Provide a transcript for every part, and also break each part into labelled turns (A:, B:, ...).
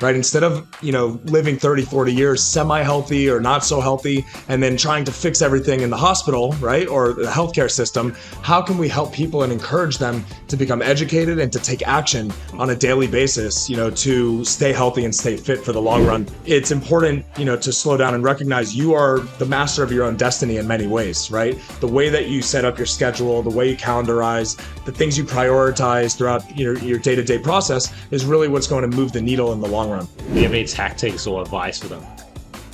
A: right? Instead of, living 30, 40 years semi-healthy or not so healthy, and then trying to fix everything in the hospital, right? Or the healthcare system, how can we help people and encourage them to become educated and to take action on a daily basis, to stay healthy and stay fit for the long run? It's important, to slow down and recognize you are the master of your own destiny in many ways, right? The way that you set up your schedule, the way you calendarize, the things you prioritize throughout your day-to-day process is really what's going to move the needle in the long run.
B: Do you have any tactics or advice for them?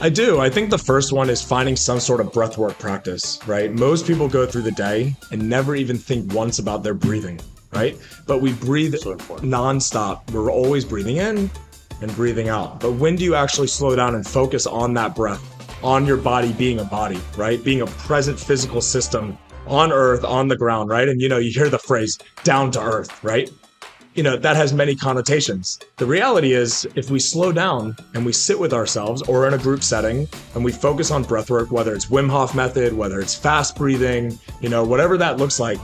A: I do. I think the first one is finding some sort of breathwork practice, right? Most people go through the day and never even think once about their breathing, right? But we breathe nonstop. We're always breathing in and breathing out. But when do you actually slow down and focus on that breath, on your body being a body, right? Being a present physical system on earth, on the ground, right? And you hear the phrase down to earth, right? That has many connotations. The reality is, if we slow down and we sit with ourselves or in a group setting and we focus on breath work, whether it's Wim Hof method, whether it's fast breathing, whatever that looks like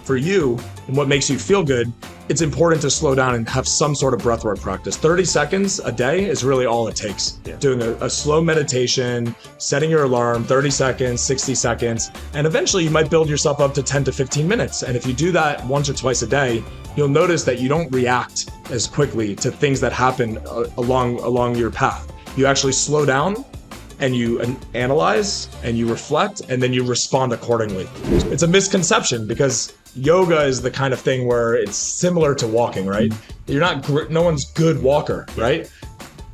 A: for you and what makes you feel good, it's important to slow down and have some sort of breathwork practice. 30 seconds a day is really all it takes. Yeah. Doing a slow meditation, setting your alarm, 30 seconds, 60 seconds, and eventually you might build yourself up to 10 to 15 minutes. And if you do that once or twice a day, you'll notice that you don't react as quickly to things that happen along your path. You actually slow down and you analyze and you reflect and then you respond accordingly. It's a misconception because yoga is the kind of thing where it's similar to walking, right? No one's good walker, right?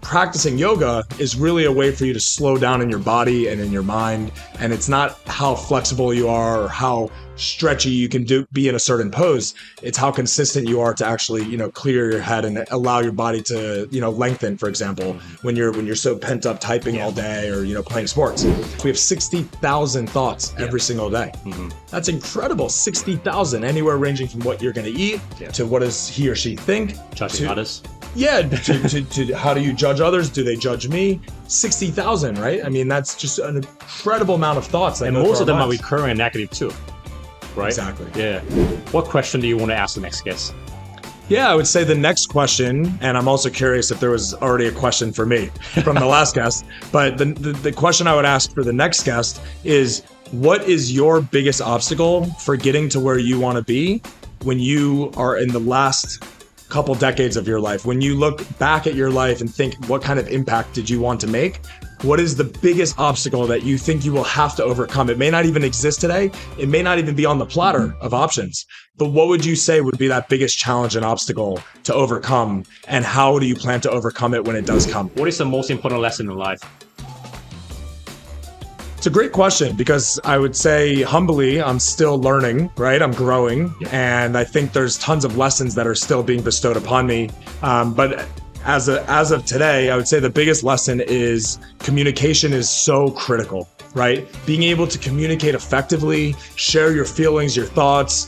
A: Practicing yoga is really a way for you to slow down in your body and in your mind. And it's not how flexible you are or how stretchy you can be in a certain pose. It's how consistent you are to actually, clear your head and allow your body to, lengthen, for example, when you're so pent up typing all day or, playing sports. We have 60,000 thoughts every single day. Mm-hmm. That's incredible. 60,000, anywhere ranging from what you're going to eat to what does he or she think.
B: Judging others.
A: Yeah, to how do you judge others? Do they judge me? 60,000, right? I mean, that's just an incredible amount of thoughts.
B: And most of them are recurring and negative too, right?
A: Exactly.
B: Yeah. What question do you want to ask the next guest?
A: Yeah, I would say the next question, and I'm also curious if there was already a question for me from the last guest, but the question I would ask for the next guest is, what is your biggest obstacle for getting to where you want to be when you are in the last couple decades of your life? When you look back at your life and think, what kind of impact did you want to make? What is the biggest obstacle that you think you will have to overcome? It may not even exist today. It may not even be on the platter of options. But what would you say would be that biggest challenge and obstacle to overcome? And how do you plan to overcome it when it does come?
B: What is the most important lesson in life?
A: It's a great question because I would say humbly, I'm still learning, right? I'm growing. And I think there's tons of lessons that are still being bestowed upon me. But as of today, I would say the biggest lesson is communication is so critical, right? Being able to communicate effectively, share your feelings, your thoughts,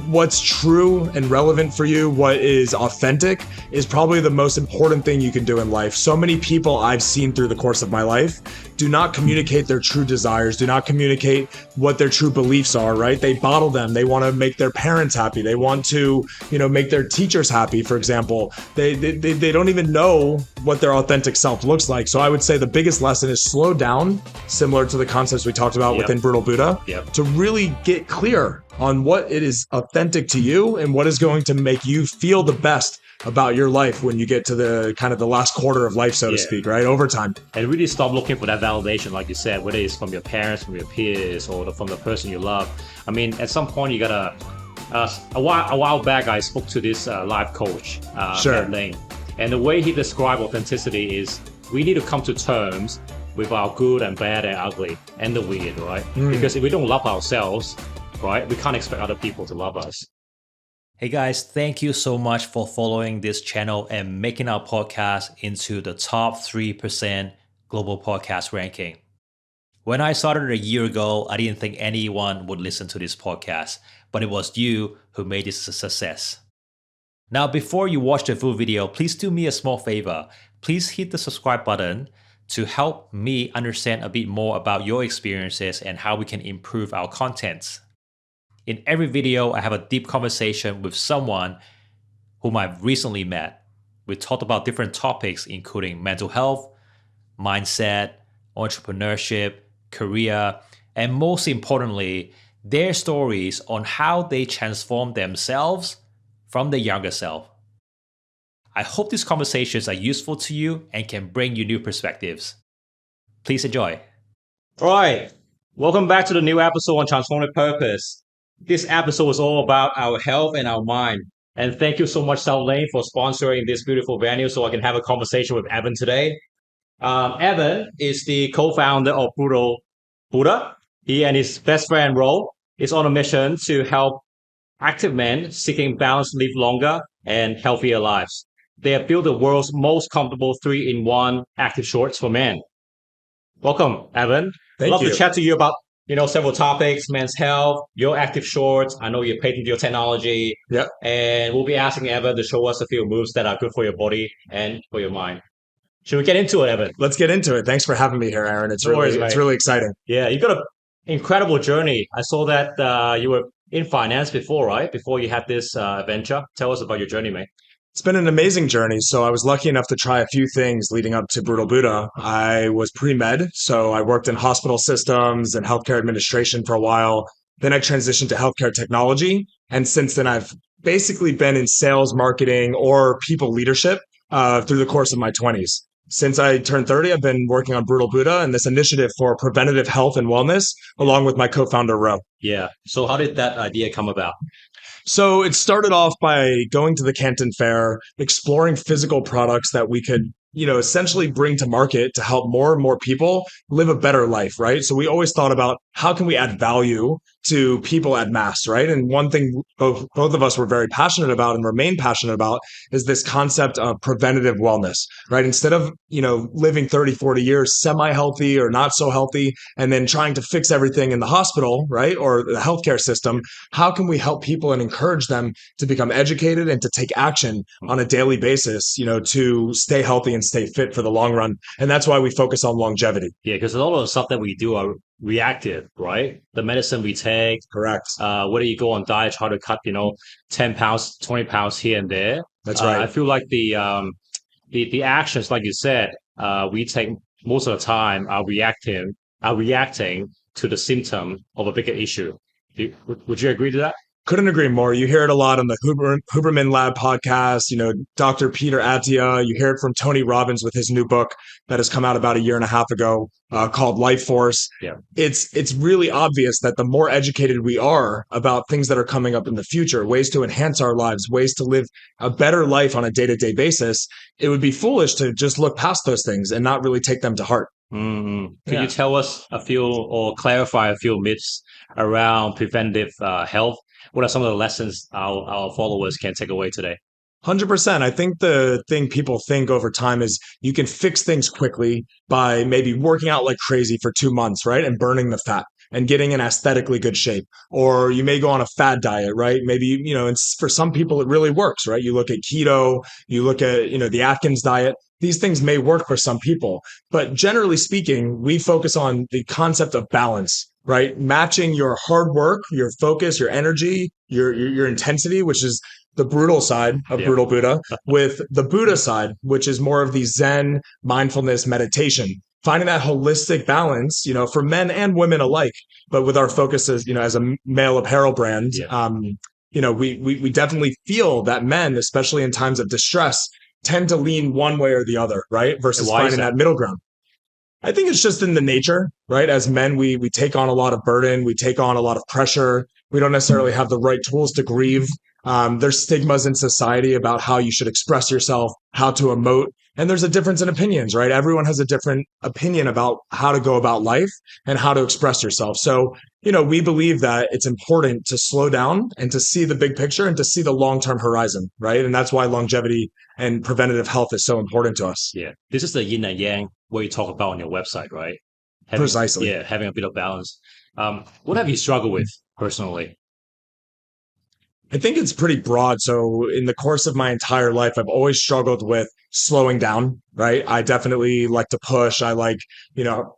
A: what's true and relevant for you, what is authentic is probably the most important thing you can do in life. So many people I've seen through the course of my life do not communicate their true desires, do not communicate what their true beliefs are, right? They bottle them. They want to make their parents happy. They want to, make their teachers happy, for example. They don't even know what their authentic self looks like. So I would say the biggest lesson is slow down, similar to the concepts we talked about within Brutal Buddha, to really get clear on what it is authentic to you and what is going to make you feel the best about your life when you get to the kind of the last quarter of life, so to speak, right? Over time.
B: And really stop looking for that validation, like you said, whether it's from your parents, from your peers, or from the person you love. I mean, at some point you gotta, a while back, I spoke to this life coach, Matt Lane, and the way he described authenticity is we need to come to terms with our good and bad and ugly and the weird, right? Because if we don't love ourselves, right, we can't expect other people to love us. Hey guys, thank you so much for following this channel and making our podcast into the top 3% global podcast ranking. When I started a year ago, I didn't think anyone would listen to this podcast, but it was you who made this a success. Now, before you watch the full video, please do me a small favor. Please hit the subscribe button to help me understand a bit more about your experiences and how we can improve our content. In every video, I have a deep conversation with someone whom I've recently met. We talked about different topics, including mental health, mindset, entrepreneurship, career, and most importantly, their stories on how they transform themselves from the younger self. I hope these conversations are useful to you and can bring you new perspectives. Please enjoy. All right. Welcome back to the new episode on Transformative Purpose. This episode is all about our health and our mind. And thank you so much, South Lane, for sponsoring this beautiful venue so I can have a conversation with Evan today. Evan is the co-founder of Brutal Buddha. He and his best friend, Ro, is on a mission to help active men seeking balance live longer and healthier lives. They have built the world's most comfortable 3-in-1 active shorts for men. Welcome, Evan.
A: Thank
B: Love
A: you.
B: to chat to you about several topics: men's health, your active shorts. I know you patented your technology.
A: Yep.
B: And we'll be asking Evan to show us a few moves that are good for your body and for your mind. Should we get into it, Evan?
A: Let's get into it. Thanks for having me here, Aaron. It's really exciting.
B: Yeah, you've got an incredible journey. I saw that you were in finance before, right? Before you had this adventure. Tell us about your journey, mate.
A: It's been an amazing journey. So I was lucky enough to try a few things leading up to Brutal Buddha. I was pre-med, so I worked in hospital systems and healthcare administration for a while. Then I transitioned to healthcare technology. And since then, I've basically been in sales, marketing, or people leadership through the course of my 20s. Since I turned 30, I've been working on Brutal Buddha and this initiative for preventative health and wellness, along with my co-founder, Ro.
B: Yeah. So how did that idea come about?
A: So it started off by going to the Canton Fair, exploring physical products that we could, essentially bring to market to help more and more people live a better life, right? So we always thought about how can we add value to people at mass, right? And one thing both of us were very passionate about and remain passionate about is this concept of preventative wellness, right? Instead of, living 30, 40 years semi-healthy or not so healthy and then trying to fix everything in the hospital, right? Or the healthcare system, how can we help people and encourage them to become educated and to take action on a daily basis, to stay healthy and stay fit for the long run. And that's why we focus on longevity.
B: Yeah, because a lot of the stuff that we do are reactive, right? The medicine we take.
A: Correct.
B: Whether you go on diet, try to cut, 10 pounds, 20 pounds here and there.
A: That's right.
B: I feel like the actions, like you said, we take most of the time are reacting to the symptom of a bigger issue. Would you agree to that?
A: Couldn't agree more. You hear it a lot on the Huberman Lab podcast, Dr. Peter Attia. You hear it from Tony Robbins with his new book that has come out about a year and a half ago called Life Force.
B: Yeah.
A: It's really obvious that the more educated we are about things that are coming up in the future, ways to enhance our lives, ways to live a better life on a day-to-day basis, it would be foolish to just look past those things and not really take them to heart.
B: Mm-hmm. Can you tell us a few or clarify a few myths around preventive health? What are some of the lessons our followers can take away today?
A: 100%. I think the thing people think over time is you can fix things quickly by maybe working out like crazy for 2 months, right? And burning the fat and getting in aesthetically good shape. Or you may go on a fad diet, right? Maybe, for some people it really works, right? You look at keto, you look at, the Atkins diet. These things may work for some people, but generally speaking, we focus on the concept of balance, right? Matching your hard work, your focus, your energy, your intensity, which is the brutal side of Brutal Buddha, with the Buddha side, which is more of the Zen mindfulness meditation. Finding that holistic balance, for men and women alike, but with our focus as, as a male apparel brand, we definitely feel that men, especially in times of distress, tend to lean one way or the other, right? Versus finding that middle ground. I think it's just in the nature, right? As men, we take on a lot of burden. We take on a lot of pressure. We don't necessarily have the right tools to grieve. There's stigmas in society about how you should express yourself, how to emote. And there's a difference in opinions, right? Everyone has a different opinion about how to go about life and how to express yourself. So, we believe that it's important to slow down and to see the big picture and to see the long-term horizon, right? And that's why longevity and preventative health is so important to us.
B: Yeah. This is the yin and yang what you talk about on your website, right?
A: Precisely.
B: Yeah, having a bit of balance. What have you struggled with personally?
A: I think it's pretty broad. So in the course of my entire life, I've always struggled with slowing down, right? I definitely like to push. I like,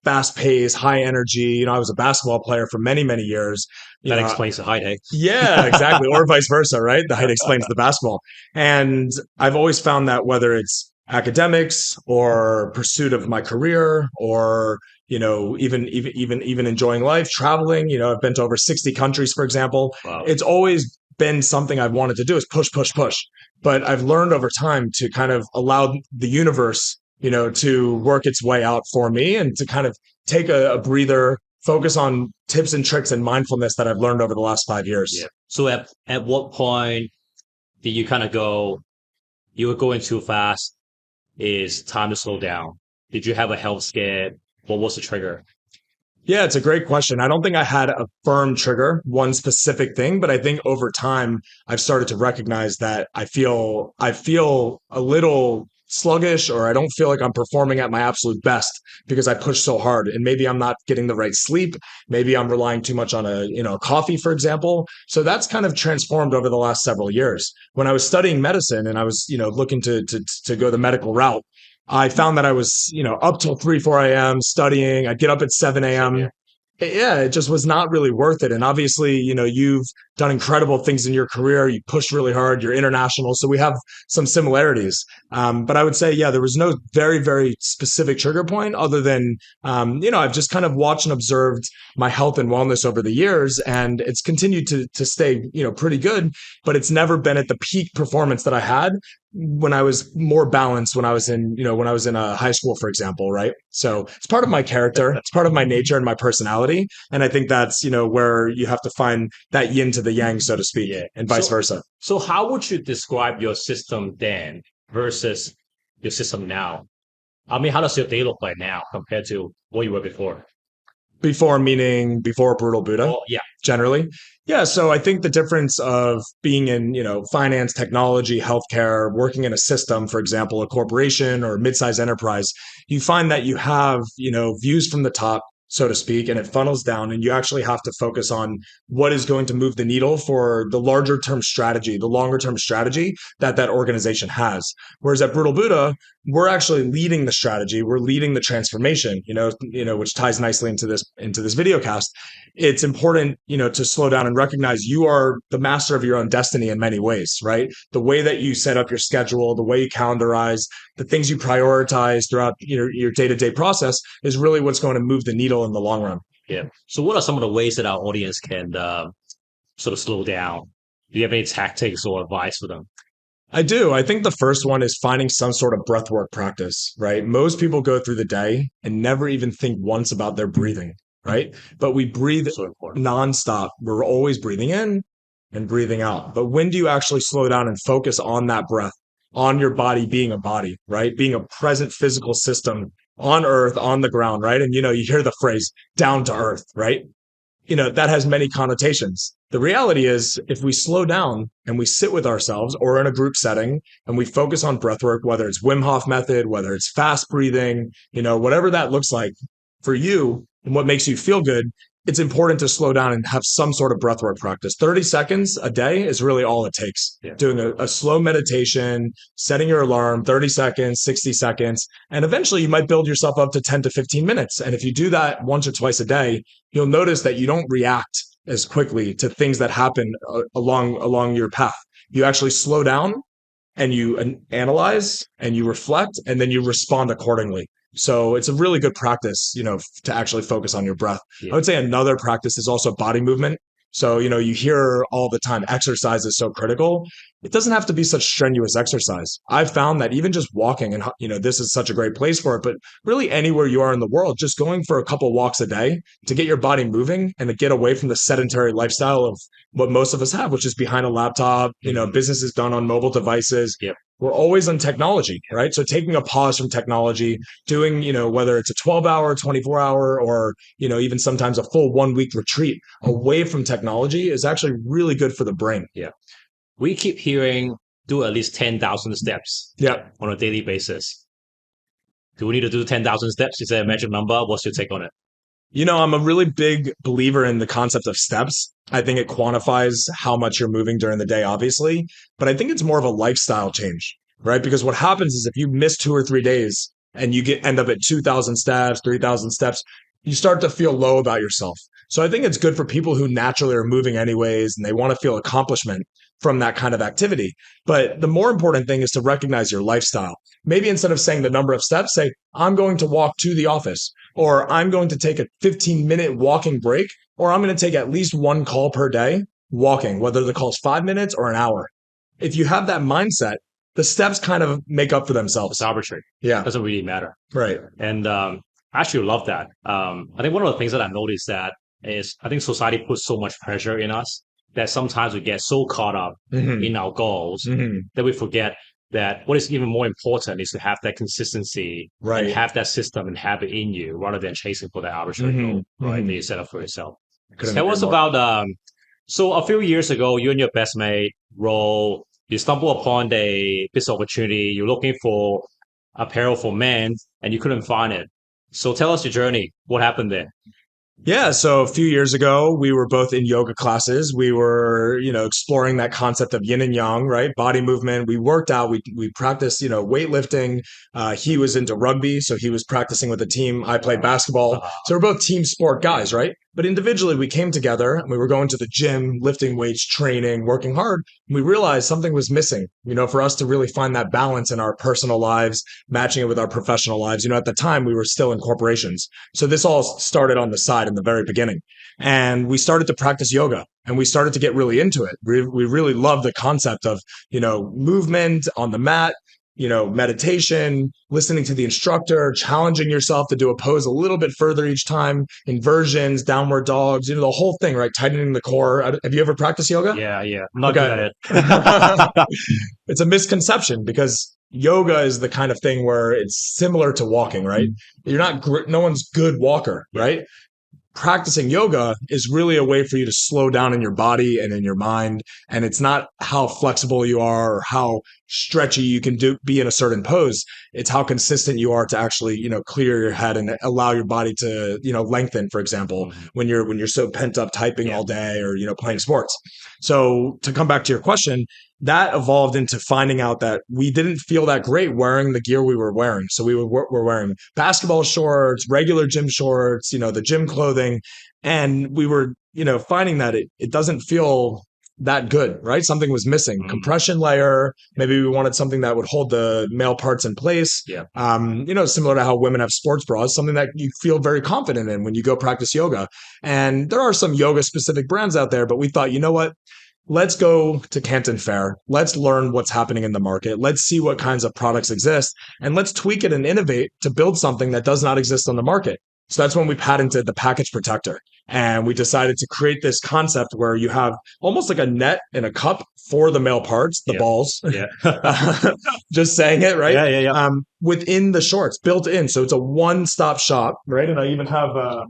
A: fast pace, high energy. I was a basketball player for many, many years. You
B: That
A: know,
B: explains the height, eh?
A: yeah, exactly. Or vice versa, right? The height explains the basketball. And I've always found that whether it's academics or pursuit of my career or, even enjoying life, traveling, I've been to over 60 countries, for example.
B: Wow.
A: It's always been something I've wanted to do is push, push, push. But I've learned over time to kind of allow the universe, to work its way out for me and to kind of take a breather, focus on tips and tricks and mindfulness that I've learned over the last 5 years.
B: Yeah. So at what point did you kind of go, you were going too fast? Is time to slow down? Did you have a health scare? What was the trigger?
A: Yeah, it's a great question. I don't think I had a firm trigger, one specific thing, but I think over time I've started to recognize that I feel a little sluggish or I don't feel like I'm performing at my absolute best because I push so hard and maybe I'm not getting the right sleep, maybe I'm relying too much on coffee for example. So that's kind of transformed over the last several years. When I was studying medicine and I was, looking to go the medical route, I found that I was, up till 3, 4 a.m. studying. I'd get up at 7
B: Same
A: a.m.
B: here.
A: Yeah, it just was not really worth it. And obviously, you've done incredible things in your career. You pushed really hard. You're international. So we have some similarities. But I would say, yeah, there was no very, very specific trigger point other than, I've just kind of watched and observed my health and wellness over the years. And it's continued to stay, pretty good, but it's never been at the peak performance that I had when I was more balanced when I was in a high school, for example, right? So it's part of my character, it's part of my nature and my personality. And I think that's, where you have to find that yin to the yang, so to speak,
B: Yeah.
A: and vice
B: So
A: versa.
B: so how would you describe your system then versus your system now? I mean, how does your day look like now compared to what you were before?
A: Before meaning before Brutal Buddha,
B: Oh, yeah.
A: generally. Yeah, so I think the difference of being in, finance, technology, healthcare, working in a system, for example, a corporation or a mid-sized enterprise, you find that you have, views from the top, so to speak, and it funnels down and you actually have to focus on what is going to move the needle for the larger term strategy, the longer term strategy that organization has. Whereas at Brutal Buddha, we're actually leading the strategy, we're leading the transformation, which ties nicely into this video cast. It's important, to slow down and recognize you are the master of your own destiny in many ways, right? The way that you set up your schedule, the way you calendarize, the things you prioritize throughout your day-to-day process is really what's going to move the needle in the long run.
B: Yeah. So what are some of the ways that our audience can sort of slow down? Do you have any tactics or advice for them?
A: I do. I think the first one is finding some sort of breathwork practice, right? Most people go through the day and never even think once about their breathing, right? But we breathe
B: So important.
A: nonstop. We're always breathing in and breathing out. But when do you actually slow down and focus on that breath, on your body being a body, right? Being a present physical system on earth, on the ground, right? And, you hear the phrase down to earth, right? That has many connotations. The reality is, if we slow down and we sit with ourselves or in a group setting and we focus on breath work, whether it's Wim Hof method, whether it's fast breathing, whatever that looks like for you and what makes you feel good, it's important to slow down and have some sort of breathwork practice. 30 seconds a day is really all it takes.
B: Yeah.
A: Doing a slow meditation, setting your alarm, 30 seconds, 60 seconds, and eventually you might build yourself up to 10 to 15 minutes. And if you do that once or twice a day, you'll notice that you don't react as quickly to things that happen along your path. You actually slow down and you analyze and you reflect and then you respond accordingly. So it's a really good practice, to actually focus on your breath.
B: Yeah.
A: I would say another practice is also body movement. So, you hear all the time exercise is so critical. It doesn't have to be such strenuous exercise. I've found that even just walking and, this is such a great place for it, but really anywhere you are in the world, just going for a couple walks a day to get your body moving and to get away from the sedentary lifestyle of what most of us have, which is behind a laptop, business is done on mobile devices.
B: Yep.
A: We're always on technology, right? So taking a pause from technology, doing, whether it's a 12-hour, 24-hour, or, even sometimes a full 1 week retreat away from technology is actually really good for the brain.
B: Yeah. We keep hearing do at least 10,000 steps
A: Yeah.
B: on a daily basis. Do we need to do 10,000 steps? Is there a magic number? What's your take on it?
A: I'm a really big believer in the concept of steps. I think it quantifies how much you're moving during the day, obviously, but I think it's more of a lifestyle change, right? Because what happens is if you miss 2 or 3 days and you end up at 2,000 steps, 3,000 steps, you start to feel low about yourself. So I think it's good for people who naturally are moving anyways and they want to feel accomplishment from that kind of activity. But the more important thing is to recognize your lifestyle. Maybe instead of saying the number of steps, say, I'm going to walk to the office, or I'm going to take a 15-minute walking break, or I'm going to take at least one call per day walking, whether the call's 5 minutes or an hour. If you have that mindset, the steps kind of make up for themselves.
B: It's arbitrary.
A: Yeah.
B: It doesn't really matter.
A: Right.
B: And I actually love that. I think one of the things that I noticed that is I think society puts so much pressure in us that sometimes we get so caught up in our goals that we forget that what is even more important is to have that consistency and have that system and habit in you rather than chasing for that arbitrary goal, right? That you set up for yourself. Tell us about so a few years ago, you and your best mate, Ro, you stumble upon a business opportunity. You're looking for apparel for men and you couldn't find it. So tell us your journey. What happened there?
A: Yeah, so a few years ago, we were both in yoga classes. We were, exploring that concept of yin and yang, right? Body movement. We worked out. We practiced, weightlifting. He was into rugby, so he was practicing with the team. I played basketball. So we're both team sport guys, right? But individually, we came together and we were going to the gym, lifting weights, training, working hard. And we realized something was missing, for us to really find that balance in our personal lives, matching it with our professional lives. At the time, we were still in corporations. So this all started on the side in the very beginning. And we started to practice yoga and we started to get really into it. We really loved the concept of, movement on the mat, meditation, listening to the instructor, challenging yourself to do a pose a little bit further each time, inversions, downward dogs, the whole thing, right? Tightening the core. Have you ever practiced yoga?
B: Yeah. I'm not good at it.
A: It's a misconception because yoga is the kind of thing where it's similar to walking, right? No one's good walker, right? Practicing yoga is really a way for you to slow down in your body and in your mind. And it's not how flexible you are or how stretchy you can be in a certain pose. It's how consistent you are to actually, clear your head and allow your body to, lengthen, for example, when you're so pent up typing all day or, playing sports. So to come back to your question, that evolved into finding out that we didn't feel that great wearing the gear we were wearing. So we were wearing basketball shorts, regular gym shorts, the gym clothing. And we were, finding that it doesn't feel that good, right? Something was missing. Compression layer. Maybe we wanted something that would hold the male parts in place.
B: Yeah.
A: Similar to how women have sports bras, something that you feel very confident in when you go practice yoga. And there are some yoga specific brands out there, but we thought, you know what? Let's go to Canton Fair. Let's learn what's happening in the market. Let's see what kinds of products exist and let's tweak it and innovate to build something that does not exist on the market. So that's when we patented the package protector. And we decided to create this concept where you have almost like a net in a cup for the male parts, the balls.
B: Yeah.
A: Just saying it, right?
B: Yeah.
A: Within the shorts, built in. So it's a one-stop shop, right? And I even have a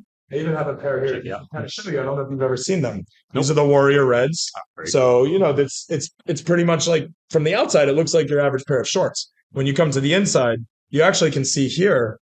A: pair here.
B: Yeah.
A: Kind of show you. I don't know if you've ever seen them. These are the Warrior Reds. So, it's pretty much like from the outside, it looks like your average pair of shorts. When you come to the inside, you actually can see here,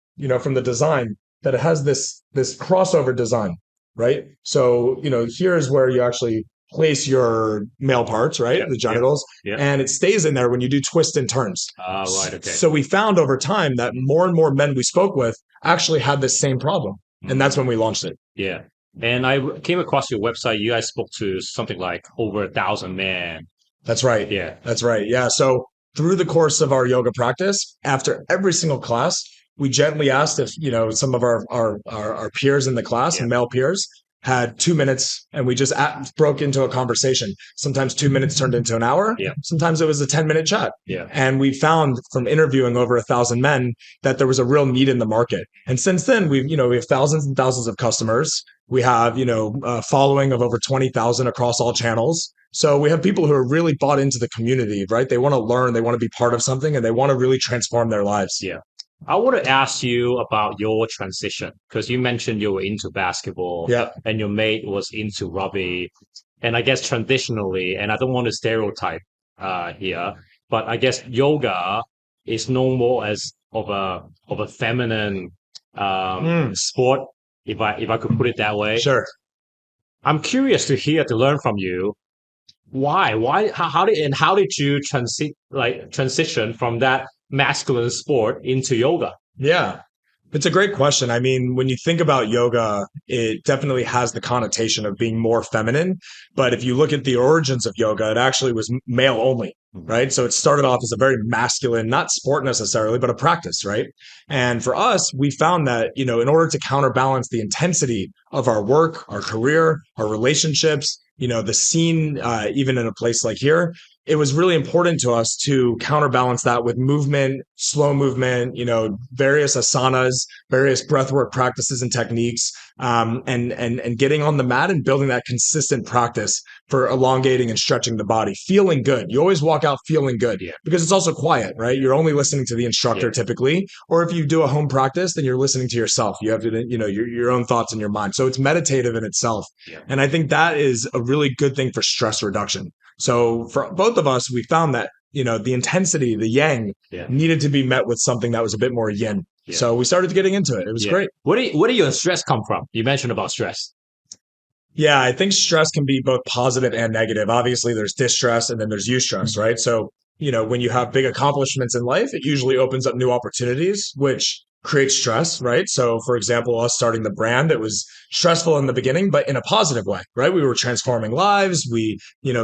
A: from the design that it has this crossover design, right? So, here is where you actually place your male parts, right? The genitals. And it stays in there when you do twists and turns.
B: Right. Okay.
A: So we found over time that more and more men we spoke with actually had this same problem. And that's when we launched it.
B: Yeah. And I came across your website. You guys spoke to something like over 1,000 men.
A: That's right.
B: Yeah.
A: That's right. Yeah. So through the course of our yoga practice, after every single class, we gently asked if, some of our peers in the class and male peers had 2 minutes and we just broke into a conversation. Sometimes 2 minutes turned into an hour.
B: Yeah.
A: Sometimes it was a 10-minute chat.
B: Yeah.
A: And we found from interviewing over 1,000 men that there was a real need in the market. And since then, we have thousands and thousands of customers. We have, a following of over 20,000 across all channels. So we have people who are really bought into the community, right? They want to learn, they want to be part of something, and they want to really transform their lives.
B: Yeah. I want to ask you about your transition because you mentioned you were into basketball and your mate was into rugby. And I guess traditionally, and I don't want to stereotype here, but I guess yoga is known more as of a feminine sport, if I could put it that way.
A: Sure.
B: I'm curious to learn from you. Why, how did you transition from that masculine sport into yoga?
A: Yeah. It's a great question. I mean, when you think about yoga, it definitely has the connotation of being more feminine. But if you look at the origins of yoga, it actually was male only,
B: Mhm.
A: right? So it started off as a very masculine, not sport necessarily, but a practice, right? And for us, we found that, in order to counterbalance the intensity of our work, our career, our relationships, the scene, even in a place like here, it was really important to us to counterbalance that with movement, slow movement, various asanas, various breathwork practices and techniques, and getting on the mat and building that consistent practice for elongating and stretching the body, feeling good. You always walk out feeling good
B: Yeah,
A: because it's also quiet, right? You're only listening to the instructor
B: yeah,
A: typically, or if you do a home practice, then you're listening to yourself. You have to, your own thoughts in your mind. So it's meditative in itself.
B: yeah,
A: And I think that is a really good thing for stress reduction. So for both of us, we found that, the intensity, the yang
B: yeah,
A: needed to be met with something that was a bit more yin.
B: yeah,
A: So we started getting into it. It was
B: yeah.
A: great.
B: Where do your stress come from? You mentioned about stress.
A: Yeah, I think stress can be both positive and negative. Obviously, there's distress and then there's eustress, right? So, when you have big accomplishments in life, it usually opens up new opportunities, which creates stress, right? So, for example, us starting the brand, it was stressful in the beginning, but in a positive way, right? We were transforming lives. We,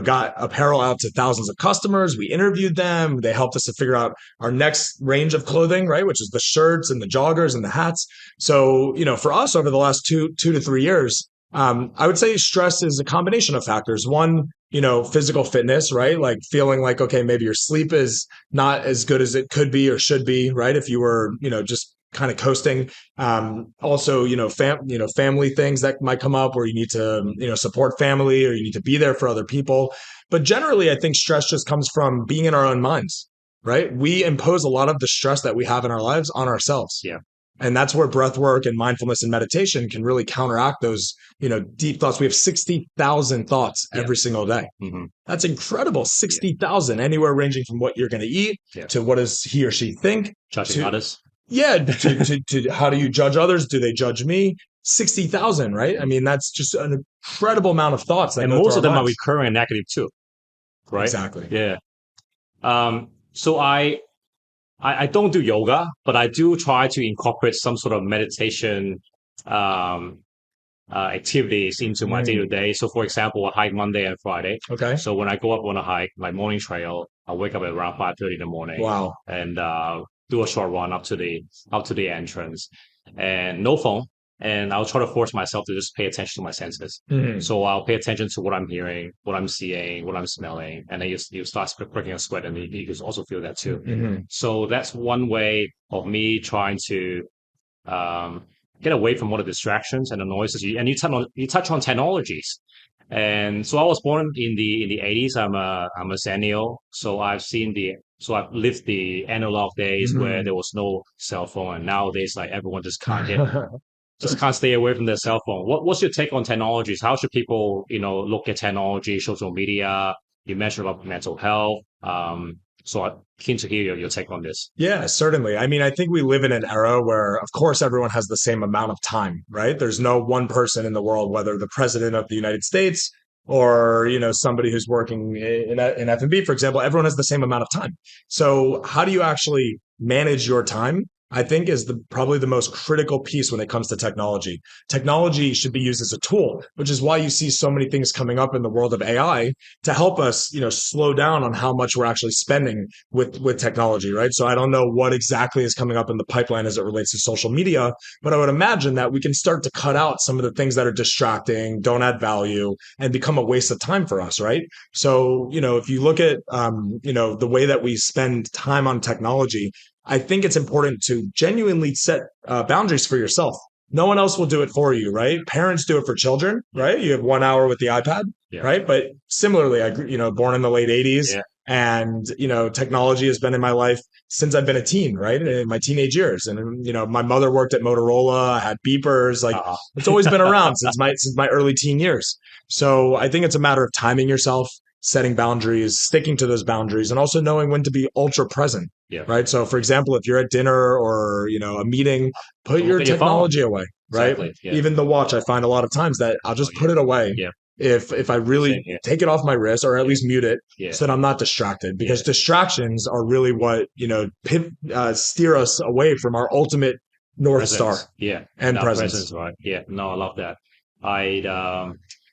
A: got apparel out to thousands of customers. We interviewed them. They helped us to figure out our next range of clothing, right? Which is the shirts and the joggers and the hats. So, for us over the last two to 3 years, I would say stress is a combination of factors. One, physical fitness, right? Like feeling like, okay, maybe your sleep is not as good as it could be or should be, right? If you were, just kind of coasting. Also, family things that might come up where you need to, support family or you need to be there for other people. But generally, I think stress just comes from being in our own minds, right? We impose a lot of the stress that we have in our lives on ourselves.
B: Yeah,
A: And that's where breath work and mindfulness and meditation can really counteract those, deep thoughts. We have 60,000 thoughts
B: yeah,
A: every single day.
B: hmm,
A: That's incredible.
B: yeah,
A: 60,000, anywhere ranging from what you're going to eat
B: yeah.
A: to what does he or she think
B: Judging
A: to,
B: others.
A: yeah, to how do you judge others? Do they judge me? 60,000, right? I mean, that's just an incredible amount of thoughts that
B: And
A: go through
B: most
A: our
B: of them are
A: minds.
B: recurring and negative too, right?
A: Exactly.
B: Yeah. So I don't do yoga, but I do try to incorporate some sort of meditation um, activities into my day to
A: Mm,
B: day. So, for example, I hike Monday and Friday.
A: okay.
B: So when I go up on a hike, like morning trail, I wake up at around 5:30 in the morning
A: Wow.
B: and do a short run up to the entrance, and no phone. And I'll try to force myself to just pay attention to my senses.
A: Mm,
B: So I'll pay attention to what I'm hearing, what I'm seeing, what I'm smelling, and then you start breaking a sweat, and you can also feel that too.
A: mhm.
B: So that's one way of me trying to um, get away from all the distractions and the noises. And you touch on technologies. And so I was born in the 80s. I'm a millennial, so I've lived the analog days where
A: Mhm.
B: there was no cell phone, and nowadays like everyone just can't stay away from their cell phone. What's your take on technologies? How should people, look at technology, social media? You mentioned about mental health. So I'm keen to hear your take on this.
A: Yeah, certainly. I mean, I think we live in an era where, of course, everyone has the same amount of time, right? There's no one person in the world, whether the president of the United States or, somebody who's working in F&B, for example, everyone has the same amount of time. So how do you actually manage your time? I think is probably the most critical piece when it comes to technology. Technology should be used as a tool, which is why you see so many things coming up in the world of AI to help us, slow down on how much we're actually spending with technology, right? So I don't know what exactly is coming up in the pipeline as it relates to social media, but I would imagine that we can start to cut out some of the things that are distracting, don't add value, and become a waste of time for us, right? So if you look at the way that we spend time on technology, I think it's important to genuinely set boundaries for yourself. No one else will do it for you, right? Parents do it for children, right? You have 1 hour with the iPad,
B: Yeah.
A: right? But similarly, born in the late 80s,
B: Yeah.
A: and technology has been in my life since I've been a teen, right? In my teenage years. And my mother worked at Motorola, I had beepers, like
B: Uh-huh.
A: it's always been around since my early teen years. So I think it's a matter of timing yourself, setting boundaries, sticking to those boundaries, and also knowing when to be ultra present.
B: Yeah.
A: right? So for example, if you're at dinner or, a meeting, put
B: Don't
A: your
B: look at your phone.
A: technology away, right?
B: Exactly. Yeah.
A: Even the watch, I find a lot of times that I'll just
B: Oh,
A: put
B: yeah.
A: it away
B: Yeah.
A: if I
B: Same
A: really
B: here.
A: take it off my wrist or at least mute it
B: Yeah.
A: so that I'm not distracted, because
B: Yeah.
A: distractions are really what, steer us away from our ultimate North Star
B: Presence. Yeah. And
A: and
B: our presence,
A: presence.
B: right? Yeah. No, I love that. I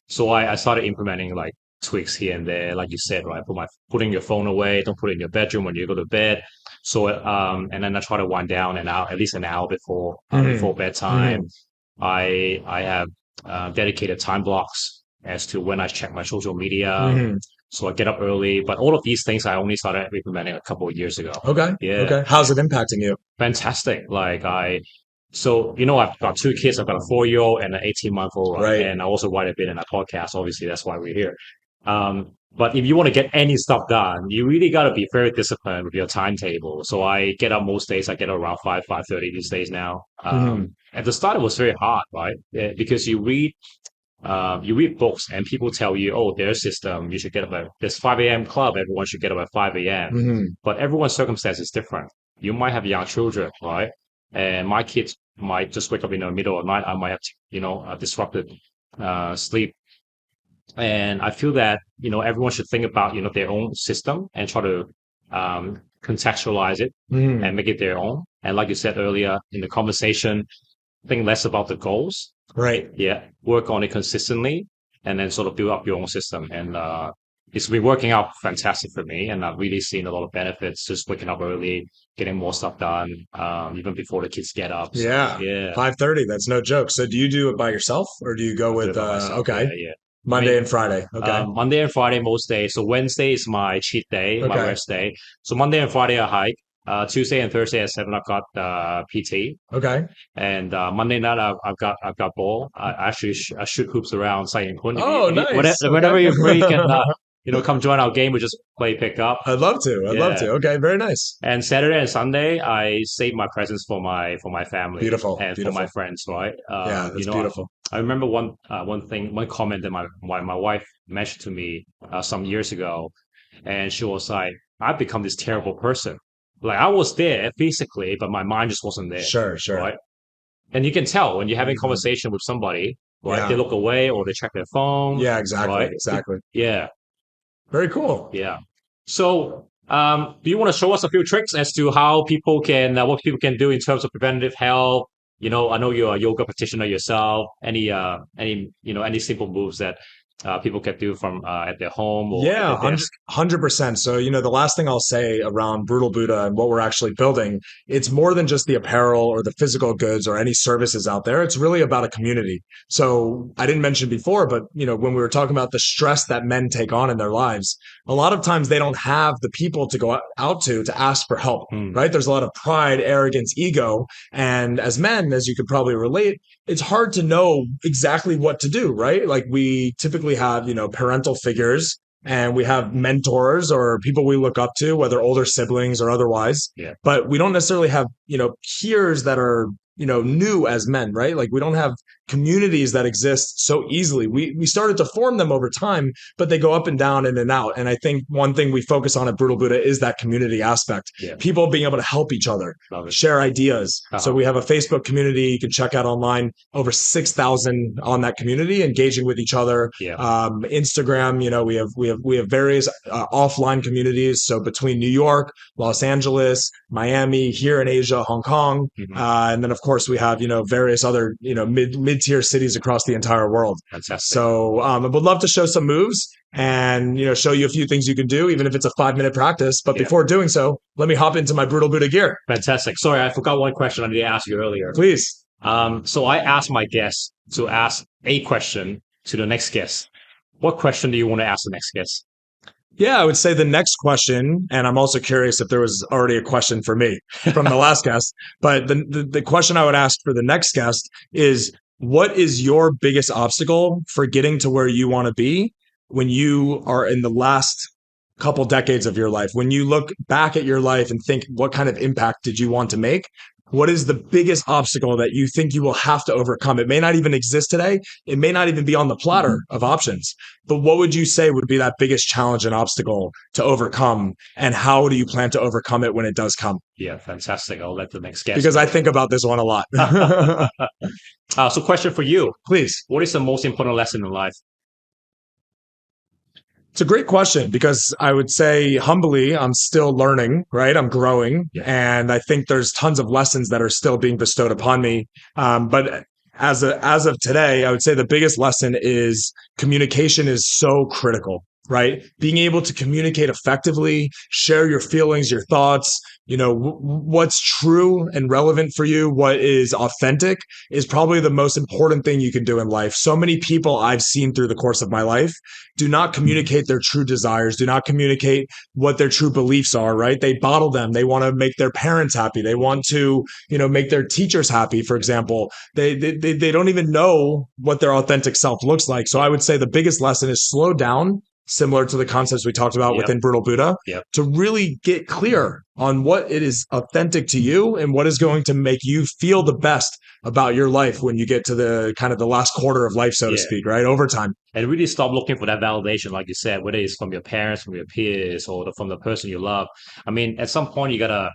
B: so I started implementing like tweaks here and there, like you said, right? Putting your phone away, don't put it in your bedroom when you go to bed. So and then I try to wind down an hour, at least an hour
A: Hmm.
B: before bedtime.
A: Hmm.
B: I have dedicated time blocks as to when I check my social media.
A: Hmm.
B: So I get up early, but all of these things I only started implementing a couple of years ago.
A: Okay.
B: Yeah,
A: Okay. How's it impacting you?
B: fantastic. So I've got two kids. I've got a 4-year-old and an 18-month-old, right?
A: Right.
B: And I also write a bit in a podcast. Obviously, that's why we're here. But if you want to get any stuff done, you really got to be very disciplined with your timetable. So I get up most days. I get around 5:30 these days now.
A: Hmm.
B: At the start, it was very hard, right? Because you read books and people tell you, oh, their system, you should get up at this 5 a.m. club. Everyone should get up at 5 a.m.
A: Hmm.
B: But everyone's circumstance is different. You might have young children, right? And my kids might just wake up in the middle of the night. I might have, disrupted sleep. And I feel that, everyone should think about, their own system and try to contextualize it
A: Hmm.
B: and make it their own. And like you said earlier in the conversation, think less about the goals.
A: Right.
B: Yeah, work on it consistently and then sort of build up your own system. And it's been working out fantastic for me. And I've really seen a lot of benefits just waking up early, getting more stuff done, even before the kids get up. So,
A: Yeah.
B: yeah,
A: 5:30. That's no joke. So do you do it by yourself or do you go
B: I do it
A: with,
B: by myself.
A: okay,
B: Yeah, yeah. I
A: Monday
B: mean,
A: and Friday? Okay.
B: Monday and Friday most days. So Wednesday is my cheat day, my
A: Okay.
B: rest day. So Monday and Friday I hike. Tuesday and Thursday at 7 I've got PT.
A: Okay.
B: And Monday night, I've got ball. I actually I shoot hoops around Sighting Point.
A: Oh, nice.
B: Whenever
A: Okay.
B: you're free, you can come join our game. We just play pickup.
A: I'd love to. I'd love
B: Yeah.
A: to. Okay. Very nice.
B: And Saturday and Sunday, I save my presents for my family
A: Beautiful.
B: and for my
A: Beautiful.
B: friends. Right?
A: Yeah. That's beautiful.
B: I remember one comment that my wife mentioned to me some years ago, and she was like, "I've become this terrible person. Like I was there physically, but my mind just wasn't there."
A: Sure. Sure.
B: Right? And you can tell when you're having
A: Mhm.
B: conversation with somebody, right? They
A: Yeah.
B: look away or they check their phone,
A: Yeah. Exactly.
B: right?
A: Exactly.
B: Yeah,
A: Very cool.
B: yeah. So, do you want to show us a few tricks as to what people can do in terms of preventative health? I know you're a yoga practitioner yourself. Any simple moves that people can do from at their home or at
A: Yeah,
B: their desk?
A: 100%. So, the last thing I'll say around Brutal Buddha and what we're actually building, it's more than just the apparel or the physical goods or any services out there. It's really about a community. So I didn't mention before, but, when we were talking about the stress that men take on in their lives, a lot of times they don't have the people to go out to ask for help,
B: Hmm.
A: right? There's a lot of pride, arrogance, ego. And as men, as you could probably relate, it's hard to know exactly what to do, right? Like we typically have, parental figures and we have mentors or people we look up to, whether older siblings or otherwise,
B: Yeah.
A: but we don't necessarily have, peers that are, new as men, right? Like we don't have communities that exist so easily. We started to form them over time, but they go up and down in and out. And I think one thing we focus on at Brutal Buddha is that community aspect.
B: Yeah.
A: People being able to help each other,
B: Love it.
A: share ideas.
B: Uh-huh.
A: So we have a Facebook community you can check out online, over 6,000 on that community, engaging with each other.
B: Yeah.
A: Instagram, we have various offline communities. So between New York, Los Angeles, Miami, here in Asia, Hong Kong,
B: Mhm.
A: and then of course we have various other mid-tier cities across the entire world.
B: Fantastic.
A: So I would love to show some moves and show you a few things you can do, even if it's a 5-minute practice. But
B: Yeah.
A: before doing so, let me hop into my Brutal Buddha gear,
B: Fantastic. Sorry, I forgot one question I need to ask you earlier.
A: please.
B: So I asked my guests to ask a question to the next guest. What question do you want to ask the next guest?
A: Yeah, I would say the next question, and I'm also curious if there was already a question for me from the last guest, but the question I would ask for the next guest is, what is your biggest obstacle for getting to where you want to be when you are in the last couple decades of your life? When you look back at your life and think, what kind of impact did you want to make? What is the biggest obstacle that you think you will have to overcome? It may not even exist today. It may not even be on the platter of options. But what would you say would be that biggest challenge and obstacle to overcome? And how do you plan to overcome it when it does come?
B: Yeah, fantastic. I'll let the next guest.
A: Because I think about this one a lot.
B: So question for you.
A: Please.
B: What is the most important lesson in life?
A: It's a great question because I would say humbly, I'm still learning, right? I'm growing.
B: Yeah.
A: And I think there's tons of lessons that are still being bestowed upon me. But as of today, I would say the biggest lesson is communication is so critical, right? Being able to communicate effectively, share your feelings, your thoughts, what's true and relevant for you, what is authentic is probably the most important thing you can do in life. So many people I've seen through the course of my life do not communicate their true desires, do not communicate what their true beliefs are, right? They bottle them. They want to make their parents happy. They want to, make their teachers happy, for example. They don't even know what their authentic self looks like. So I would say the biggest lesson is slow down, similar to the concepts we talked about within Brutal Buddha, to really get clear on what it is authentic to you and what is going to make you feel the best about your life when you get to the kind of the last quarter of life, so to speak, right? Over time.
B: And really stop looking for that validation, like you said, whether it's from your parents, from your peers, or from the person you love. I mean, at some point, you gotta.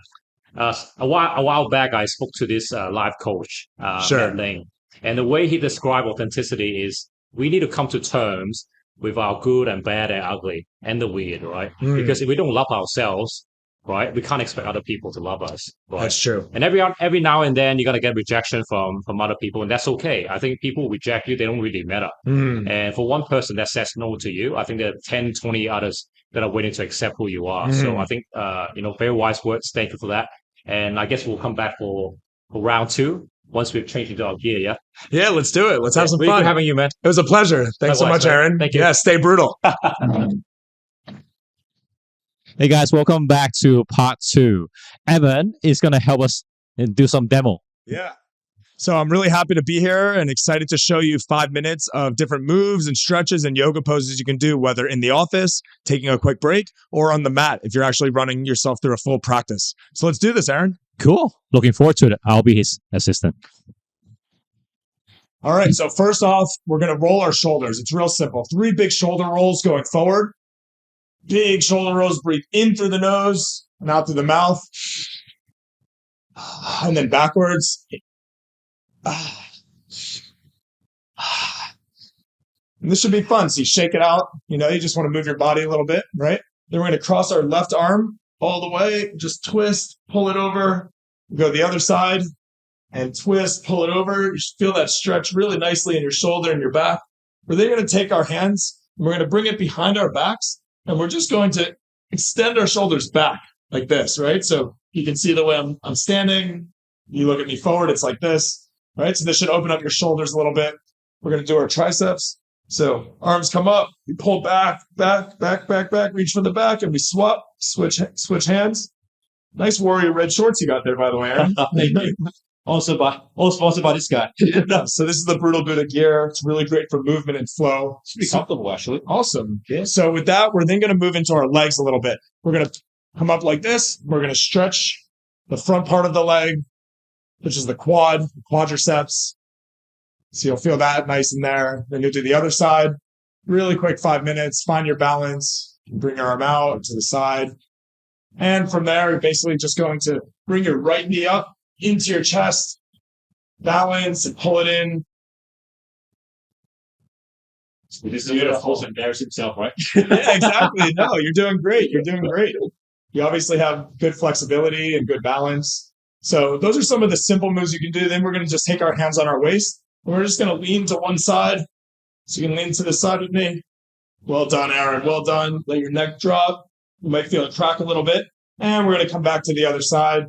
B: A while back, I spoke to this life coach, Matt Lane, and the way he described authenticity is we need to come to terms with our good and bad and ugly and the weird, right? Because if we don't love ourselves, right, we can't expect other people to love us, right?
A: That's true.
B: And every now and then you're gonna get rejection from other people, and that's okay. I think people reject you, they don't really matter. And for one person that says no to you, I think there are 10, 20 others that are waiting to accept who you are. So I think very wise words. Thank you for that. And I guess we'll come back for round two. Once we've changed into our gear, yeah?
A: Yeah, let's do it. Let's have some fun.
B: Really good having you, man.
A: It was a pleasure. Thanks so much, Aaron.
B: Thank you.
A: Yeah, stay brutal.
C: Hey guys, welcome back to part 2. Evan is going to help us do some demo.
A: Yeah. So I'm really happy to be here and excited to show you 5 minutes of different moves and stretches and yoga poses you can do, whether in the office, taking a quick break, or on the mat if you're actually running yourself through a full practice. So let's do this, Aaron.
C: Cool. Looking forward to it. I'll be his assistant.
A: All right. So first off, we're going to roll our shoulders. It's real simple. 3 big shoulder rolls going forward. Big shoulder rolls. Breathe in through the nose and out through the mouth. And then backwards. And this should be fun. So you shake it out. You just want to move your body a little bit, right? Then we're going to cross our left arm all the way. Just twist, pull it over. Go the other side and twist, pull it over. You should feel that stretch really nicely in your shoulder and your back. We're then going to take our hands and we're going to bring it behind our backs. And we're just going to extend our shoulders back like this, right? So you can see the way I'm standing. You look at me forward, it's like this, right? So this should open up your shoulders a little bit. We're going to do our triceps. So arms come up, we pull back, reach for the back, and we switch hands. Nice warrior red shorts you got there, by the way, Aaron.
C: Thank you. All sponsored by this guy.
A: So this is the Brutal Buddha gear. It's really great for movement and flow.
C: Should be comfortable, actually.
A: Awesome. Yeah. So with that, we're then going to move into our legs a little bit. We're going to come up like this. We're going to stretch the front part of the leg, which is the quadriceps. So you'll feel that nice in there. Then you'll do the other side. Really quick 5 minutes. Find your balance. Bring your arm out to the side. And from there, you're basically just going to bring your right knee up into your chest, balance, and pull it in.
B: This is beautiful. Embarrass himself, right?
A: Yeah, exactly. No, you're doing great. You're doing great. You obviously have good flexibility and good balance. So those are some of the simple moves you can do. Then we're going to just take our hands on our waist. And we're just going to lean to one side. So you can lean to the side with me. Well done, Aaron. Well done. Let your neck drop. You might feel it crack a little bit. And we're going to come back to the other side.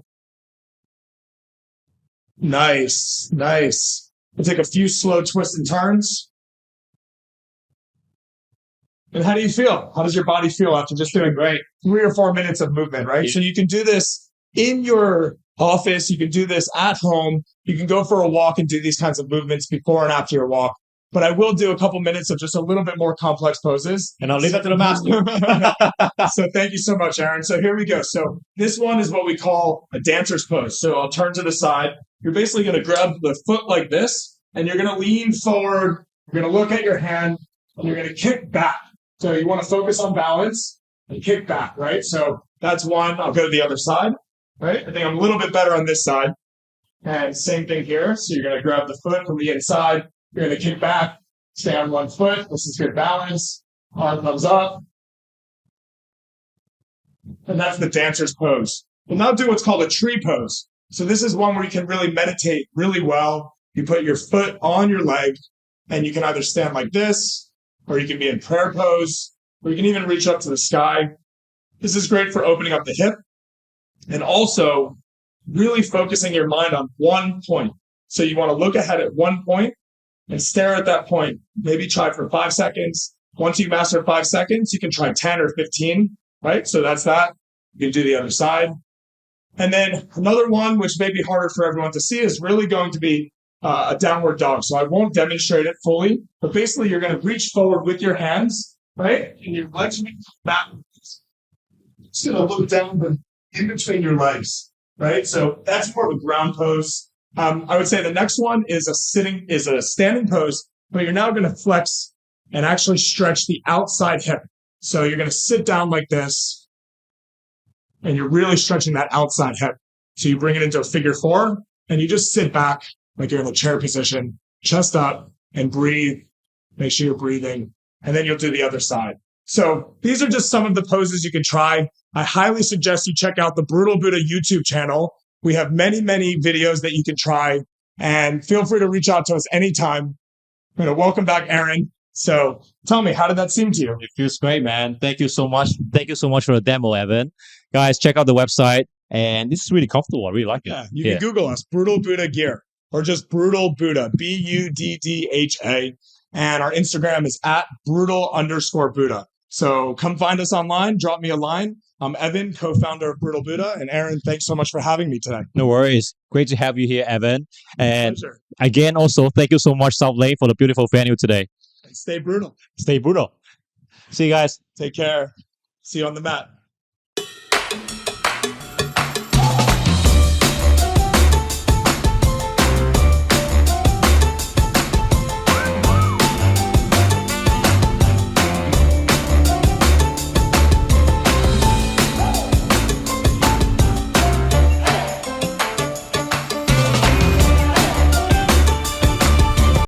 A: Nice. We'll take a few slow twists and turns. And how do you feel? How does your body feel after just doing 3 or 4 minutes of movement, right? So you can do this in your office. You can do this at home. You can go for a walk and do these kinds of movements before and after your walk. but I will do a couple minutes of just a little bit more complex poses.
B: And I'll leave that to the master.
A: So thank you so much, Aaron. So here we go. So this one is what we call a dancer's pose. So I'll turn to the side. You're basically going to grab the foot like this, and you're going to lean forward. You're going to look at your hand, and you're going to kick back. So you want to focus on balance and kick back, right? So that's one. I'll go to the other side, right? I think I'm a little bit better on this side. And same thing here. So you're going to grab the foot from the inside. You're going to kick back, stay on one foot. This is good balance. Arm comes up. And that's the dancer's pose. We'll now do what's called a tree pose. So this is one where you can really meditate really well. You put your foot on your leg, and you can either stand like this, or you can be in prayer pose, or you can even reach up to the sky. This is great for opening up the hip and also really focusing your mind on one point. So you want to look ahead at one point and stare at that point. Maybe try for 5 seconds. Once you master 5 seconds, you can try 10 or 15, right? So that's that. You can do the other side. And then another one, which may be harder for everyone to see, is really going to be a downward dog. So I won't demonstrate it fully, but basically you're going to reach forward with your hands, right? And your legs will be back. Just going to look down in between your legs, right? So that's more of a ground pose. I would say the next one is a standing pose, but you're now going to flex and actually stretch the outside hip. So you're going to sit down like this, and you're really stretching that outside hip. So you bring it into a figure 4, and you just sit back like you're in a chair position, chest up, and breathe. Make sure you're breathing, and then you'll do the other side. So these are just some of the poses you can try. I highly suggest you check out the Brutal Buddha YouTube channel. We have many, many videos that you can try, and feel free to reach out to us anytime. Welcome back, Aaron. So tell me, how did that seem to you?
C: It feels great, man. Thank you so much. Thank you so much for the demo, Evan. Guys, check out the website. And this is really comfortable. I really like it.
A: Yeah, you can Google us, Brutal Buddha Gear, or just Brutal Buddha, Buddha. And our Instagram is at brutal_Buddha. So come find us online, drop me a line. I'm Evan, co-founder of Brutal Buddha. And Aaron, thanks so much for having me today.
C: No worries. Great to have you here, Evan. And
A: Pleasure.
C: again, also, thank you so much, South Lane, for the beautiful venue today.
A: Stay brutal.
C: Stay brutal. See you guys.
A: Take care. See you on the mat.